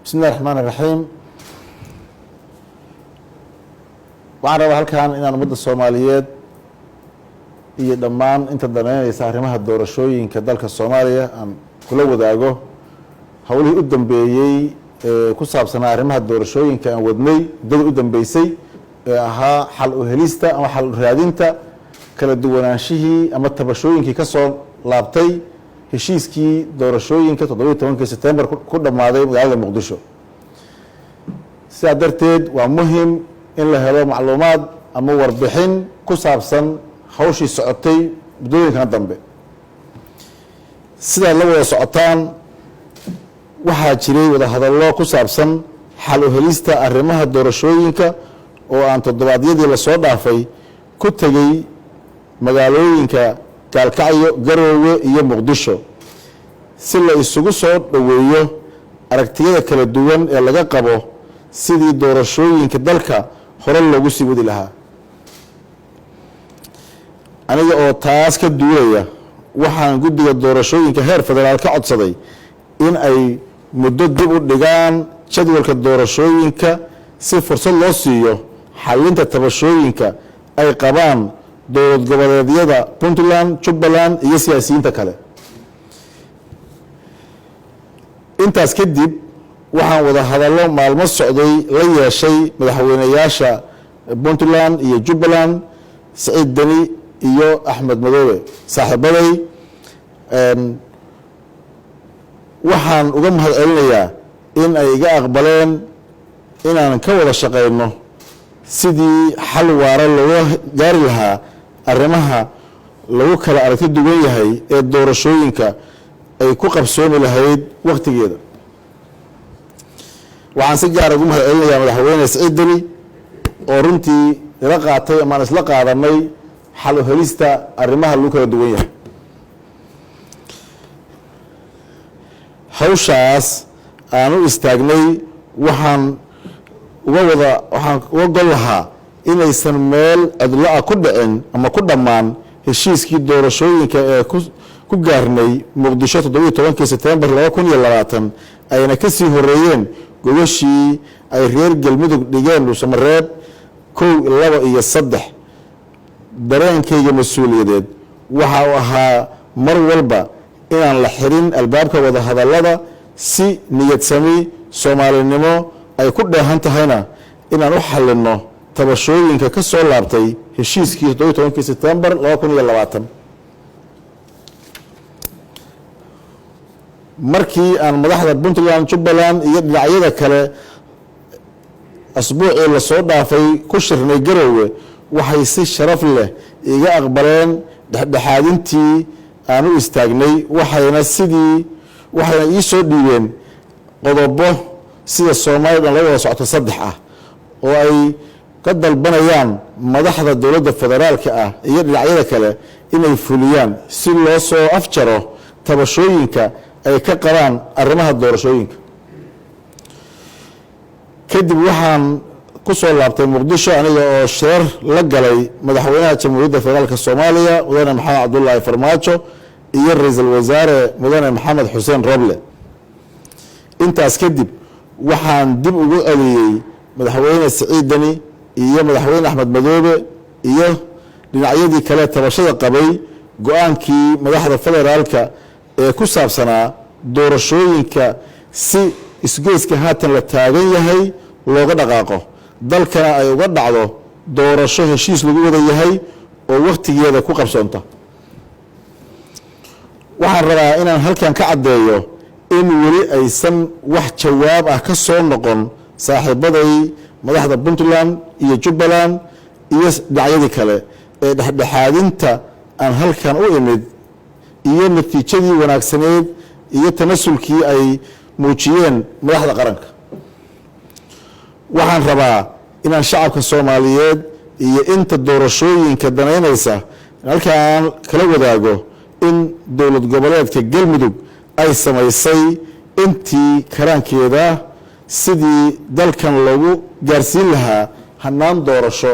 بسم الله الرحمن الرحيم. waxaan rabaa halkan inaan ummadda Soomaaliyeed iyo dhammaan inta daneynaysa arrimaha doorashooyinka dalka Soomaaliya aan kula wadaago hawlihii u dambeeyay ku saabsan arrimaha doorashooyinka aan wadnay dad u dambeysay ahaa xal u helista ama xal u raadinta kala duwanaanshihii ama tabashooyinkii ka soo laabtay heshiiskii doorashooyinka 17 September ku dhamaaday magaalada Muqdisho. sidaa darteed waa muhiim in la helo macluumaad ama warbixin ku saabsan hawshii socotay muddooyinkan dambe. sidaa la wada socotaan waxaa jiray wada hadallo ku saabsan xal u helista arrimaha doorashooyinka oo aan toddobaadyadii la soo dhaafay ku tegay magaalooyinka Gaalkacyo, Garowe iyo Muqdisho si la isugu soo dhaweeyo aragtiyada kala duwan ee laga qabo sidii doorashooyinka dalka hore loogu sii wadi lahaa. aniga oo taas ka duulaya waxaan guddiga doorashooyinka heer federaal ka codsaday in ay muddo dib u dhigaan jadwalka doorashooyinka si fursad loo siiyo xalinta tabashooyinka ay qabaan dowlad goboleedyada Puntland, Jubbaland iyo siyaasiyiinta kale. intaas kadib waxaan wada hadallo maalmo socday la yeeshay madaxweynayaasha Puntland iyo Jubbaland, Saciid Deni iyo Axmed Madoobe saaxiibaday. waxaan uga mahadcelinayaa in ay iga aqbaleen inaan ka wada shaqeyno sidii xal waara looga gaari lahaa arrimaha lagu kala aragti duwan yahay ee doorashooyinka ay ku qabsoomi lahayd waqtigeeda. waxaan si gaar ah ugu mahadcelinayaa madaxweyne Saciid Deni oo runtii ila qaatay ama isla qaadanay xal u helista arrimaha lagu kala duwan yahay. hawshaas aan u istaagnay waxaan uga gol lahaa inaysan meel cidlo ah ku dhicin ama ku dhammaan heshiiskii doorashooyinka ee ku gaarnay Muqdisho 17 September 2020 ayna ka sii horeeyeen gogashii ay reer Galmudug dhigeen Dhuusamareeb 1, 2 iyo 3. dareenkayga mas'uuliyadeed waxa uu ahaa mar walba inaan la xirin albaabka wada hadallada si niyad sami Soomaalinimo ay ku dheehan tahayna inaan u xalino tabashooyinka ka soo laabtay heshiiskii 17 September 2020. markii aan madaxda Puntland, Jubbaland iyo dhinacyada kale asbuucii la soo dhaafay ku shirnay Garowe waxay si sharaf leh iga aqbaleen dhexdhexaadintii aan u istaagnay waxayna ii soo dhiibeen qodobo sida Soomaaliya la wada socoto 3 ah oo ay ka dalbanayaan madaxda dowladda federaalka ah iyo dhinacyada kale inay fuliyaan si loo soo afjaro tabashooyinka ay ka qabaan arrimaha doorashooyinka. kadib waxaan ku soo laabtay Muqdisho aniga oo shirar la galay madaxweynaha Jamhuuriyadda Federaalka Soomaaliya Mudane Maxamed Cabdullaahi Farmaajo iyo ra'iisul wasaare Mudane Maxamed Xuseen Roble. intaas kadib waxaan dib ugu celiyay madaxweyne Saciid Deni iyo madaxweyne Axmed Madoobe iyo dhinacyadii kale tabashada qabay go'aankii madaxda federaalka ee ku saabsanaa doorashooyinka si isgoyska haatan la taagan yahay looga dhaqaaqo dalkana ay uga dhacdo doorasho heshiis lagu wada yahay oo waqtigeeda ku qabsoonta. waxaan rabaa inaan halkan ka caddeeyo in weli aysan wax jawaab ah ka soo noqon saaxiibaday madaxda Puntland iyo Jubbaland iyo dhinacyadii kale ee dhexdhexaadinta aan halkan u imid iyo natiijadii wanaagsaneed iyo tanasulkii ay muujiyeen madaxda qaranka. waxaan rabaa inaan shacabka Soomaaliyeed iyo inta doorashooyinka daneynaysa halkan kala wadaago in dowlad goboleedka Galmudug ay samaysay intii karaankeeda sidii dalkan lagu gaarsiin lahaa hanaan doorasho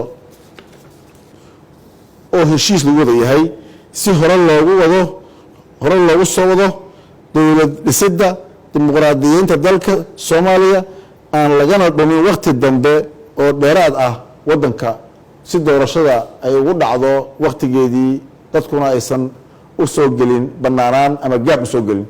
oo heshiis lagu wada yahay si hore loogu soo wado dowlad dhisidda dimuqraadiyiinta dalka Soomaaliya aan lagana dhumin waqti dambe oo dheeraad ah wadanka si doorashada ay ugu dhacdo waqtigeedii dadkuna aysan u soo gelin banaanaan ama gaab u soo gelin